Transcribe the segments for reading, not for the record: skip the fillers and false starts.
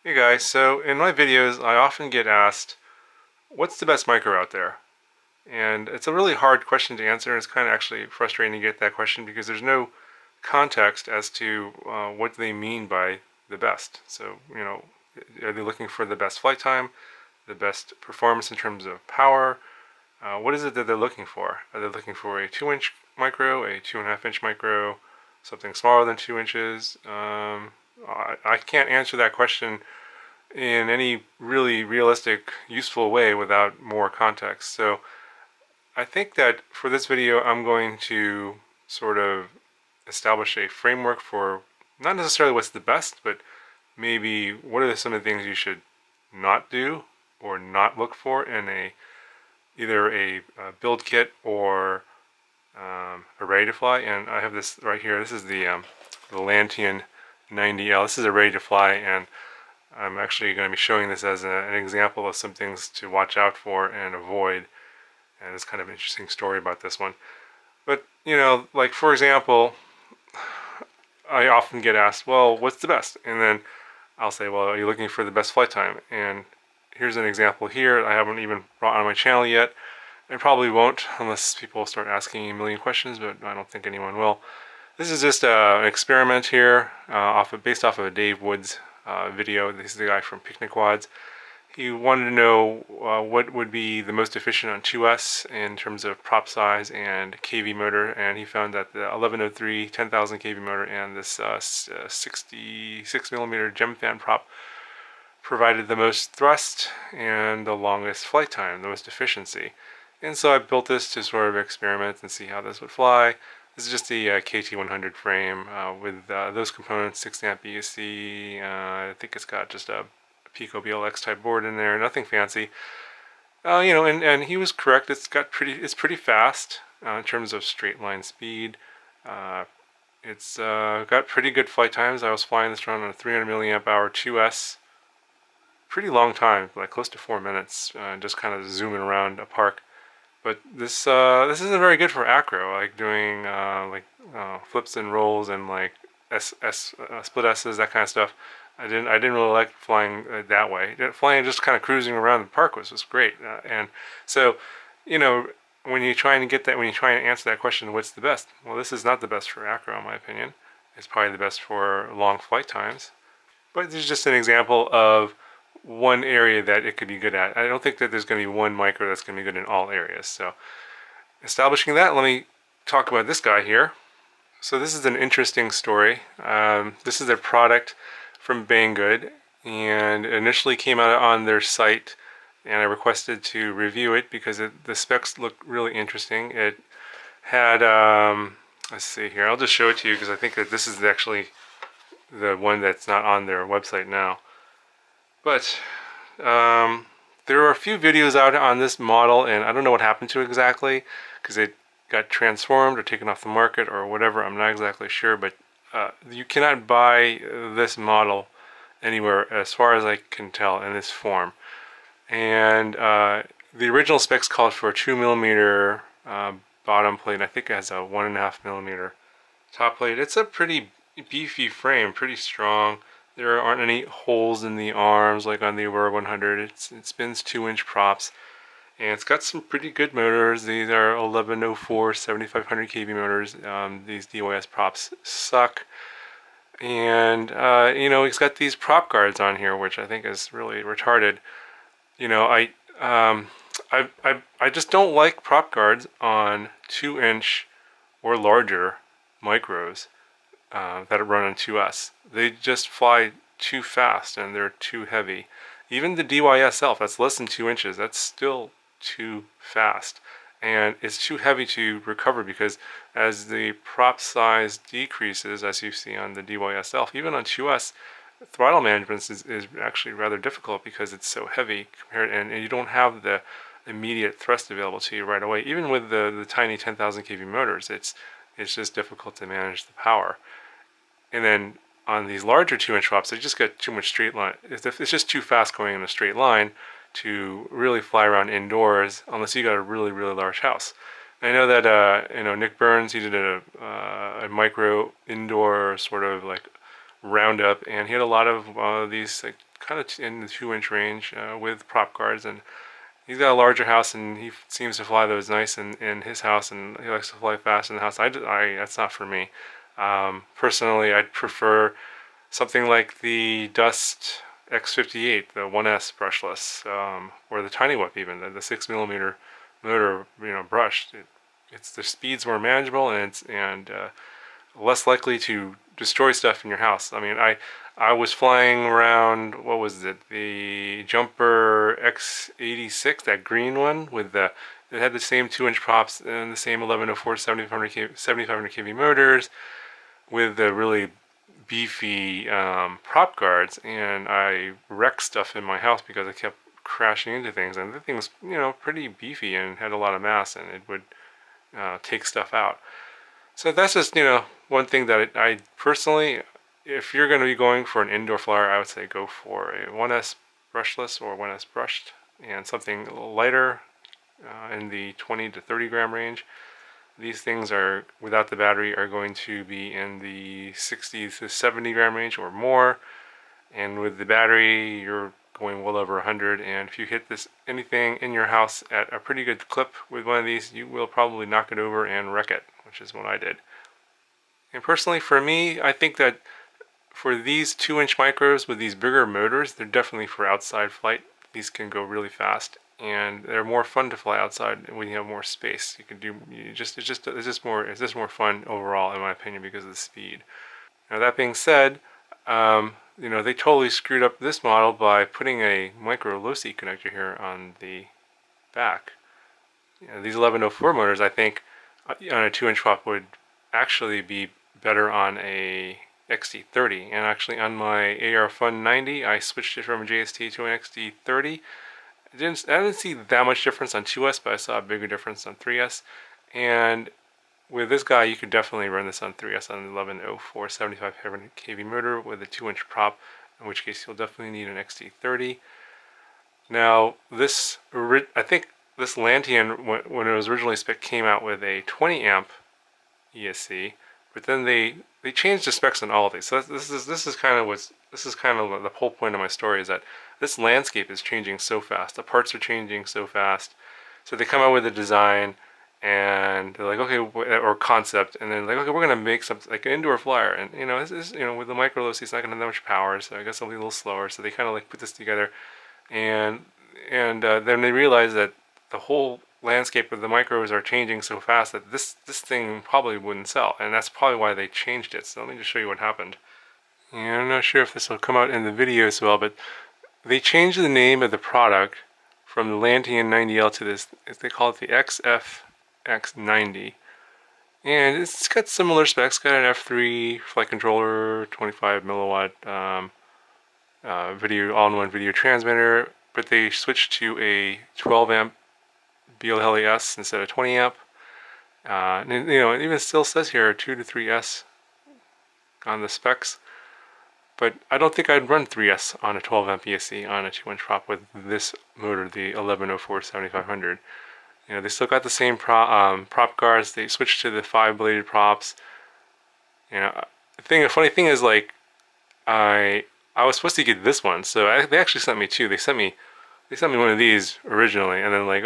Hey guys, so in my videos I often get asked, what's the best micro out there? And it's a really hard question to answer, and it's kind of actually frustrating to get that question because there's no context as to what they mean by the best. So, are they looking for the best flight time, the best performance in terms of power? What is it that they're looking for? Are they looking for a 2-inch micro, a 2.5-inch micro, something smaller than 2 inches? I can't answer that question in any really realistic, useful way without more context. So I think that for this video, I'm going to sort of establish a framework for not necessarily what's the best, but maybe what are some of the things you should not do or not look for in either a build kit or a ready to fly. And I have this right here. This is the Lantean 90L. This is a ready to fly, and I'm actually going to be showing this as an example of some things to watch out for and avoid. And it's kind of an interesting story about this one. But, like for example, I often get asked, well, what's the best? And then I'll say, well, are you looking for the best flight time? And here's an example here I haven't even brought on my channel yet. I probably won't unless people start asking a million questions, but I don't think anyone will. This is just an experiment here, based off of a Dave Woods video. This is the guy from Picnic Wads. He wanted to know what would be the most efficient on 2S in terms of prop size and kV motor, and he found that the 1103 10,000 kV motor and this 66 millimeter gem fan prop provided the most thrust and the longest flight time, the most efficiency. And so I built this to sort of experiment and see how this would fly. This is just the KT100 frame with those components, 6 amp ESC. I think it's got just a Pico BLX type board in there, nothing fancy. And he was correct. It's pretty fast in terms of straight line speed. It's got pretty good flight times. I was flying this around on a 300 milliamp hour 2S. Pretty long time, like close to 4 minutes, just kind of zooming around a park. But this isn't very good for acro, like doing flips and rolls and like split S's, that kind of stuff. I didn't really like flying that way. Flying just kind of cruising around the park was great. And so, when you try and answer that question, what's the best? Well, this is not the best for acro, in my opinion. It's probably the best for long flight times. But this is just an example of one area that it could be good at. I don't think that there's going to be one micro that's going to be good in all areas. So establishing that, let me talk about this guy here. So this is an interesting story. This is their product from Banggood, and it initially came out on their site, and I requested to review it because the specs look really interesting. It had, let's see here, I'll just show it to you because I think that this is actually the one that's not on their website now. But there are a few videos out on this model, and I don't know what happened to it exactly because it got transformed or taken off the market or whatever. I'm not exactly sure, but you cannot buy this model anywhere as far as I can tell in this form. And the original specs called for a 2 millimeter bottom plate. I think it has a 1.5 millimeter top plate. It's a pretty beefy frame, pretty strong. There aren't any holes in the arms like on the Aurora 100. It spins 2-inch props, and it's got some pretty good motors. These are 1104 7500 kV motors. These DYS props suck, and it's got these prop guards on here, which I think is really retarded. I just don't like prop guards on 2-inch or larger micros that run on 2S. They just fly too fast and they're too heavy. Even the DYS-Elf, that's less than 2 inches, that's still too fast. And it's too heavy to recover because as the prop size decreases, as you see on the DYS-Elf, even on 2S, throttle management is actually rather difficult because it's so heavy and you don't have the immediate thrust available to you right away. Even with the tiny 10,000 kV motors, it's just difficult to manage the power. And then on these larger 2-inch props, they just get too much straight line. It's just too fast going in a straight line to really fly around indoors unless you got a really, really large house. And I know that Nick Burns, he did a micro indoor sort of like roundup, and he had a lot of these like kind of in the 2-inch range with prop guards, and he's got a larger house, and he seems to fly those nice in his house, and he likes to fly fast in the house. That's not for me. Personally, I'd prefer something like the Dust X58, the 1S brushless, or the Tiny Whip even, the 6mm motor, brushed. It's the speed's more manageable, and less likely to destroy stuff in your house. I mean, I was flying around, what was it, the Jumper X86, that green one with it had the same 2-inch props and the same 1104 7500 kV motors with the really beefy prop guards, and I wrecked stuff in my house because I kept crashing into things, and the thing was, pretty beefy and had a lot of mass, and it would take stuff out. So that's just, one thing that I personally, if you're going to be going for an indoor flyer, I would say go for a 1S brushless or 1S brushed, and something lighter in the 20 to 30 gram range. These things are, without the battery, are going to be in the 60 to 70 gram range or more, and with the battery you're going well over 100, and if you hit anything in your house at a pretty good clip with one of these, you will probably knock it over and wreck it, which is what I did. And personally, for me, I think that for these 2-inch micros with these bigger motors, they're definitely for outside flight. These can go really fast, and they're more fun to fly outside when you have more space. You can do it's just more fun overall, in my opinion, because of the speed. Now that being said, they totally screwed up this model by putting a micro low seat connector here on the back. These 1104 motors, I think, on a 2-inch prop would actually be better on a XT30, and actually on my AR Fun 90 I switched it from a JST to an XT30. I didn't see that much difference on 2S, but I saw a bigger difference on 3S, and with this guy you could definitely run this on 3S on the 1104 7500 kV motor with a 2-inch prop, in which case you'll definitely need an XT30. Now I think this Lantean, when it was originally spec, came out with a 20 amp ESC, but then they changed the specs on all of these. So this is kind of the whole point of my story, is that this landscape is changing so fast. The parts are changing so fast. So they come out with a design, and they're like, okay, or concept, and then like, okay, we're gonna make something like an indoor flyer, and with the micro low seat, it's not gonna have that much power, so I guess it'll be a little slower. So they kind of like put this together, and then they realize that the whole landscape of the micros are changing so fast that this thing probably wouldn't sell, and that's probably why they changed it. So let me just show you what happened. And I'm not sure if this will come out in the video as well, but they changed the name of the product from the Lantean 90L to this, they call it the XFX90, and it's got similar specs. Got an F3 flight controller, 25 milliwatt all-in-one video transmitter, but they switched to a 12 amp BLHeli-S instead of 20 amp. And it even still says here 2 to 3S on the specs, but I don't think I'd run 3S on a 12 amp ESC on a 2-inch prop with this motor, the 1104 7500. They still got the same prop guards. They switched to the 5-bladed props. The funny thing is, like, I was supposed to get this one, so they actually sent me two. They sent me one of these originally, and then like,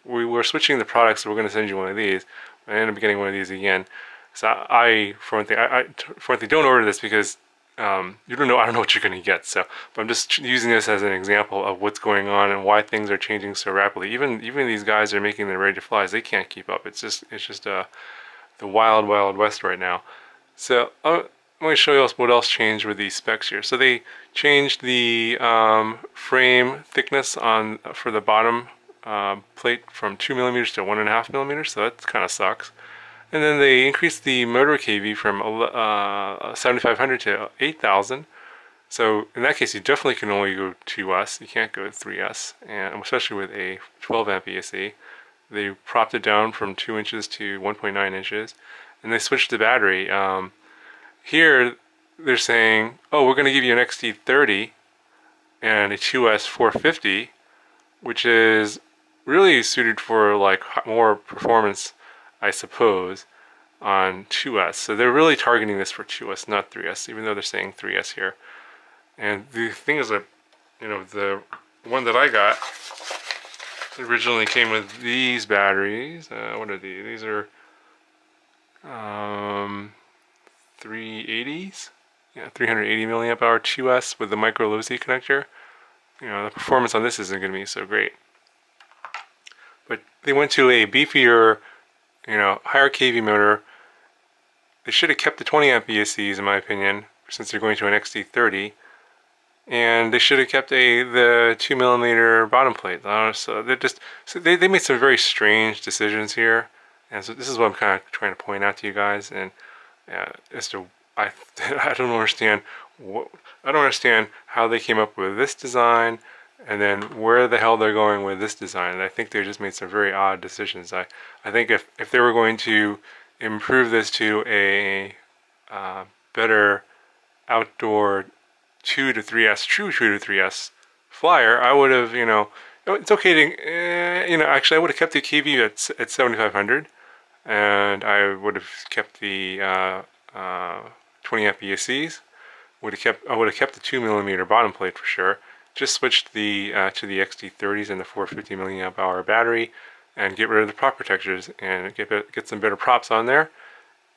we were switching the products, so we're going to send you one of these. I ended up getting one of these again. So for one thing, don't order this because you don't know. I don't know what you're going to get. So, but I'm just using this as an example of what's going on and why things are changing so rapidly. Even these guys are making their ready to flies. They can't keep up. It's just the wild west right now. So I'm going to show you what else changed with these specs here. So they changed the frame thickness for the bottom plate from 2 millimeters to 1.5 millimeters. So that kind of sucks. And then they increased the motor KV from 7,500 to 8,000. So in that case, you definitely can only go 2S. You can't go 3S, and especially with a 12 amp ESC. They propped it down from 2 inches to 1.9 inches, and they switched the battery. Here they're saying, oh, we're going to give you an XT30 and a 2S 450, which is really suited for like more performance, I suppose, on 2S. So they're really targeting this for 2S, not 3S, even though they're saying 3S here. And the thing is that you know, the one that I got originally came with these batteries. What are these? These are 380s. Yeah, 380 milliamp hour 2S with the micro low-C connector. You know, the performance on this isn't going to be so great. But they went to a beefier, you know, higher kV motor. They should have kept the 20 amp ESCs in my opinion, since they're going to an XT30. And they should have kept the 2mm bottom plate. So they made some very strange decisions here, and so this is what I'm kind of trying to point out to you guys. And as to I don't understand how they came up with this design, and then where the hell they're going with this design. And I think they just made some very odd decisions. I think if they were going to improve this to a better outdoor 2 to 3S, true 2 to 3S flyer, I would have, you know, it's okay to, you know, actually I would have kept the KV at 7500, and I would have kept the 20 amp ESCs. I would have kept the 2mm bottom plate for sure. Just switched the to the XT30s and the 450 milliamp hour battery, and get rid of the prop protectors and get some better props on there.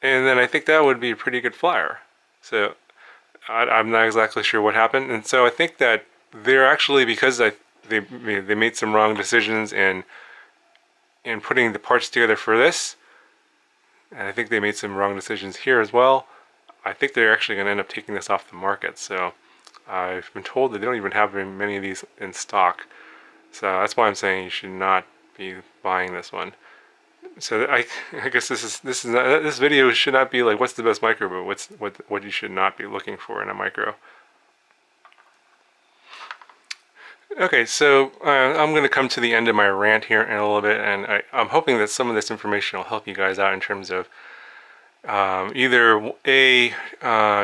And then I think that would be a pretty good flyer. So I'm not exactly sure what happened, and so I think that they're actually, because they made some wrong decisions in putting the parts together for this, and I think they made some wrong decisions here as well. I think they're actually going to end up taking this off the market. So I've been told that they don't even have very many of these in stock. So that's why I'm saying you should not be buying this one. So I guess this video should not be like what's the best micro, but what you should not be looking for in a micro. Okay, so I'm going to come to the end of my rant here in a little bit, and I'm hoping that some of this information will help you guys out in terms of either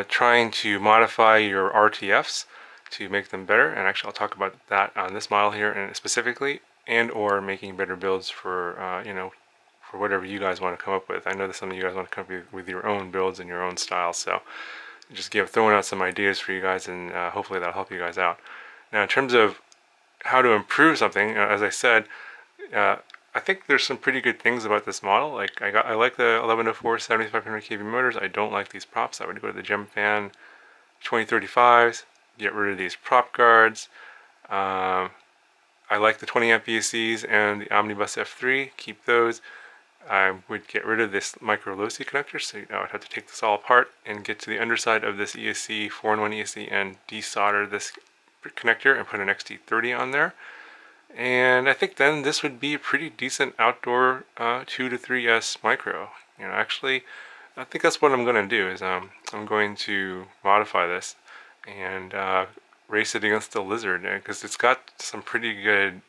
trying to modify your RTFs to make them better, and actually I'll talk about that on this model here and specifically, and or making better builds for you know, for whatever you guys want to come up with. I know that some of you guys want to come up with your own builds and your own style, so just throwing out some ideas for you guys, and hopefully that'll help you guys out. Now, in terms of how to improve something, as I said, I think there's some pretty good things about this model. Like I like the 1104 7500 kV motors. I don't like these props. I would go to the GemFan 2035s, get rid of these prop guards. I like the 20 amp ESCs and the Omnibus F3. Keep those. I would get rid of this micro low-C connector, so I would have to take this all apart and get to the underside of this ESC, 4-in-1 ESC, and desolder this connector and put an XT30 on there. And I think then this would be a pretty decent outdoor 2 to 3S micro. You know, actually, I think that's what I'm going to do. Is I'm going to modify this and race it against the Lizard, because it's got some pretty good,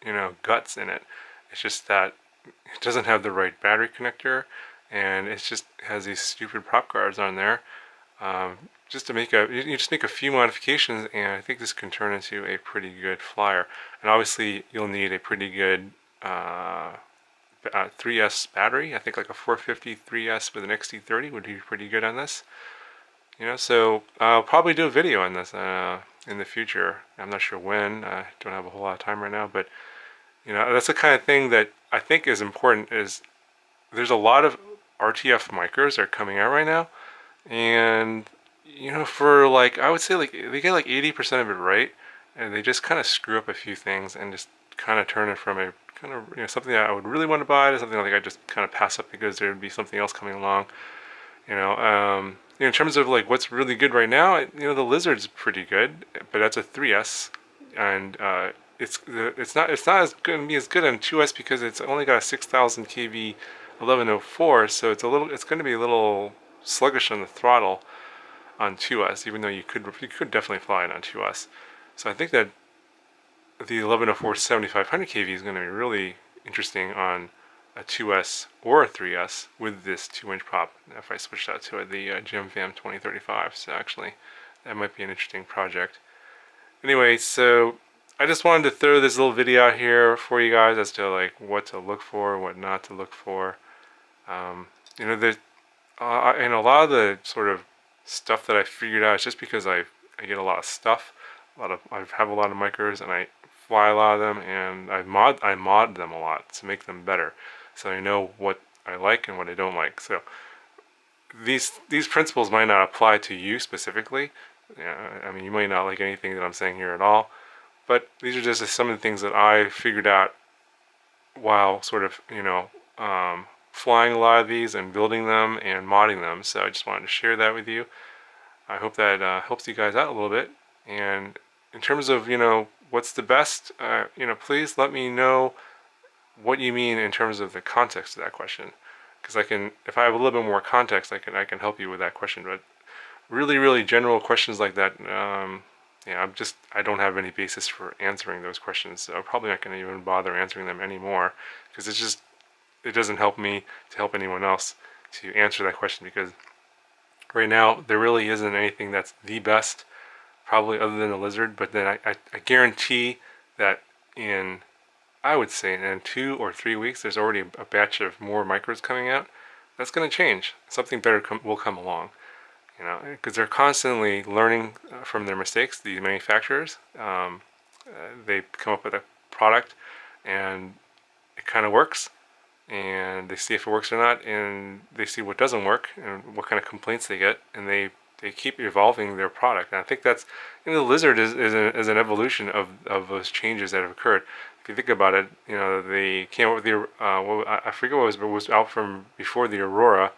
you know, guts in it. It's just that it doesn't have the right battery connector, and it just has these stupid prop guards on there. Just to make you just make a few modifications, and I think this can turn into a pretty good flyer. And obviously, you'll need a pretty good 3S battery. I think like a 450 3S with an XT30 would be pretty good on this. You know, so I'll probably do a video on this in the future. I'm not sure when. I don't have a whole lot of time right now, but you know, that's the kind of thing that I think is important. Is there's a lot of RTF micros that are coming out right now, and you know, for like, I would say like they get like 80% of it right, and they just kind of screw up a few things and just kind of turn it from a kind of, you know, something that I would really want to buy to something like I just kind of pass up because there would be something else coming along. You know, in terms of like what's really good right now, you know, the Lizard's pretty good, but that's a 3S, and it's not as going to be as good on 2S because it's only got a 6000 kV 1104, so it's going to be a little sluggish on the throttle on 2S, even though you could definitely fly it on 2S. So I think that the 1104 7500 kV is going to be really interesting on a 2S or a 3S with this 2-inch prop. If I switch that to the GemFan 2035, so actually that might be an interesting project. Anyway, so I just wanted to throw this little video out here for you guys as to like what to look for, what not to look for. You know, there's and a lot of the sort of stuff that I figured out is just because I get a lot of stuff. I have a lot of micros, and I fly a lot of them, and I mod them a lot to make them better, so I know what I like and what I don't like. So these principles might not apply to you specifically. Yeah, I mean, you might not like anything that I'm saying here at all, but these are just some of the things that I figured out while sort of, flying a lot of these and building them and modding them. So I just wanted to share that with you. I hope that helps you guys out a little bit. And in terms of, what's the best, please let me know what you mean in terms of the context of that question. Because if I have a little bit more context, I can help you with that question. But really, really general questions like that, I don't have any basis for answering those questions. So I'm probably not going to even bother answering them anymore, because it doesn't help me to help anyone else to answer that question, because right now there really isn't anything that's the best, probably other than the lizard. But then I guarantee that I would say in 2 or 3 weeks there's already a batch of more micros coming out. That's going to change. Something better will come along, because they're constantly learning from their mistakes, the manufacturers. They come up with a product and it kind of works, and they see if it works or not, and they see what doesn't work and what kind of complaints they get, and they keep evolving their product. And I think that's, the lizard is an evolution of those changes that have occurred. If you think about it, they came up with the I forget what was out from before the Aurora.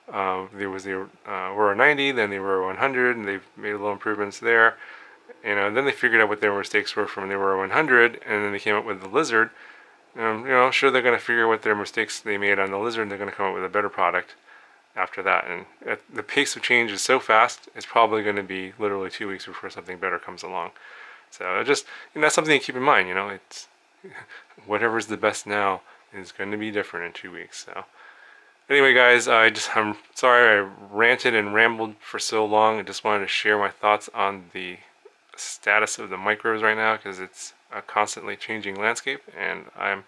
There was the Aurora 90, then the Aurora 100, and they've made little improvements there. And then they figured out what their mistakes were from the Aurora 100, and then they came up with the lizard. Sure, they're going to figure out what their mistakes they made on the lizard, and they're going to come up with a better product after that. And the pace of change is so fast, it's probably going to be literally 2 weeks before something better comes along. So just, that's something to keep in mind. It's whatever's the best now is going to be different in 2 weeks. So anyway, guys, I'm sorry I ranted and rambled for so long. I just wanted to share my thoughts on the status of the micros right now, because it's a constantly changing landscape, and I'm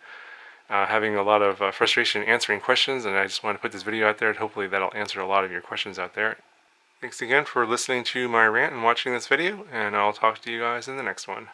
having a lot of frustration answering questions, and I just want to put this video out there, and hopefully that'll answer a lot of your questions out there. Thanks again for listening to my rant and watching this video, and I'll talk to you guys in the next one.